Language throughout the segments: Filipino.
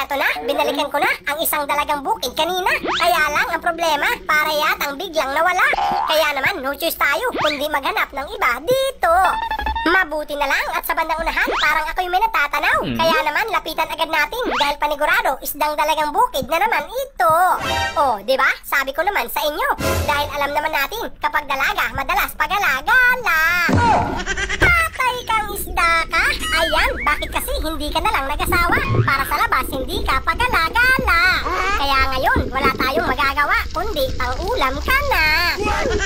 eto na, binalikan ko na ang isang dalagang bukid kanina. Kaya lang ang problema, para yatang biglang nawala. Kaya naman, no choice tayo, kundi maghanap ng iba dito. Mabuti na lang at sa bandang unahan, parang ako'y may natatanaw. Kaya naman, lapitan agad natin dahil panigurado, isdang dalagang bukid na naman ito. Oh, di ba? Sabi ko naman sa inyo. Dahil alam naman natin, kapag dalaga, madalas pag-alagala. Patay kang isda ka? Ayan, bakit kasi hindi ka na lang nag-asawa? Para sa labas, hindi ka pag-alagala. Kaya ngayon, wala tayong magagawa, kundi ang ulam ka na.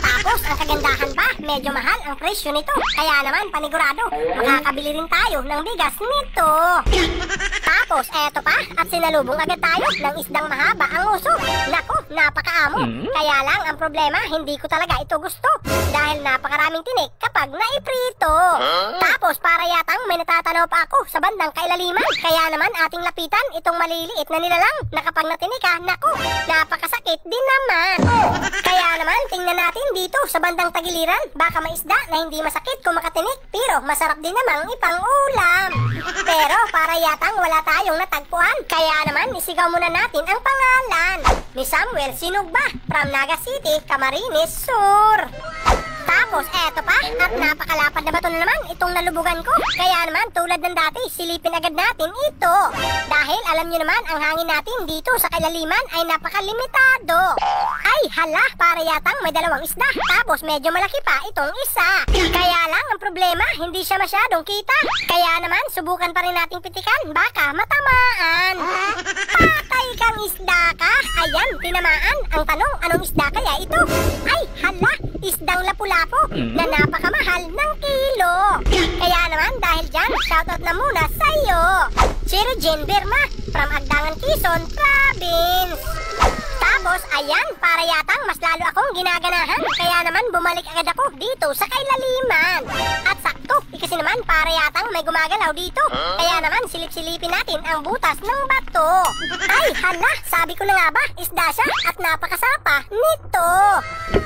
Tapos, ang kagandahan pa, medyo mahal ang presyo nito. Kaya naman, panigurado, makakabili rin tayo ng bigas nito. Tapos, eto pa, at sinalubong agad tayo ng isdang mahaba ang uso. Naku, napakaamo. Kaya lang, ang problema, hindi ko talaga ito gusto. Dahil napakaraming tinik kapag naiprito. Tapos, para yatang may natatanaw pa ako sa bandang kailaliman. Kaya naman, ating lapitan itong maliliit na nilalang na kapag natinika, naku, napakasakit din naman. Kaya naman, tingnan natin dito sa bandang tagiliran. Baka may isda na hindi masakit kung makatinik, pero masarap din namang ipang ulam. Pero para yatang wala tayong natagpuan. Kaya naman, isigaw muna natin ang pangalan ni Samuel Sinugba from Naga City, Camarines Sur. Tapos, eto pa, at napakalapad na bato na naman itong nalubugan ko. Kaya naman, tulad ng dati, silipin agad natin ito. Dahil alam nyo naman, ang hangin natin dito sa kailaliman ay napakalimitado. Ay, hala, para yatang may dalawang isda. Tapos, medyo malaki pa itong isa. Kaya lang, ang problema, hindi siya masyadong kita. Kaya naman, subukan pa rin nating pitikan. Baka matamaan. Patay kang isda ka? Ayan, tinamaan. Ang tanong, anong isda kaya ito? Ay, hala, isdang lapu-lapo na napakamahal ng kilo. Kaya naman dahil dyan, shoutout na muna sa'yo, Chiro Jen Berma from Agdangan, Quezon Province. Tapos, ayan, para yatang mas lalo akong ginaganahan. Kaya naman bumalik agad ako dito sa kailaliman. At sakto, kasi naman para yatang may gumagalaw dito. Kaya naman silip-silipin natin ang butas ng bato. Ay, hala, sabi ko na nga ba, isda siya at napakasapa nito.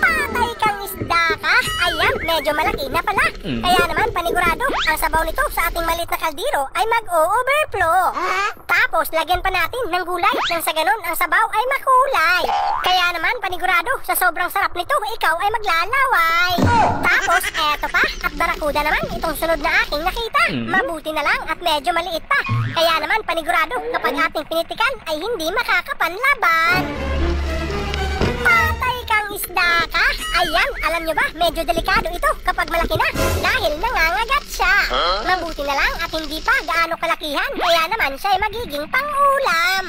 Patay kang isda ka? Ayan, medyo malaki na pala. Kaya naman panigurado, ang sabaw nito sa ating maliit na kaldero ay mag-o-overflow. Tapos, lagyan pa natin ng gulay nang sa ganun ang sabaw ay makulay. Kaya naman panigurado, sa sobrang sarap nito, ikaw ay maglalaway. Tapos, eto pa, at barakuda naman itong sunod na aking nakita. Mabuti na lang at medyo maliit pa. Kaya naman panigurado, kapag ating pinitikan ay hindi makakapanlaban. Patay kang isda ka? Ayan, alam nyo ba, medyo delikado ito kapag malaki na dahil nangangagat siya. Mabuti na lang at hindi pa gaano kalakihan, kaya naman siya ay magiging pang-ulam.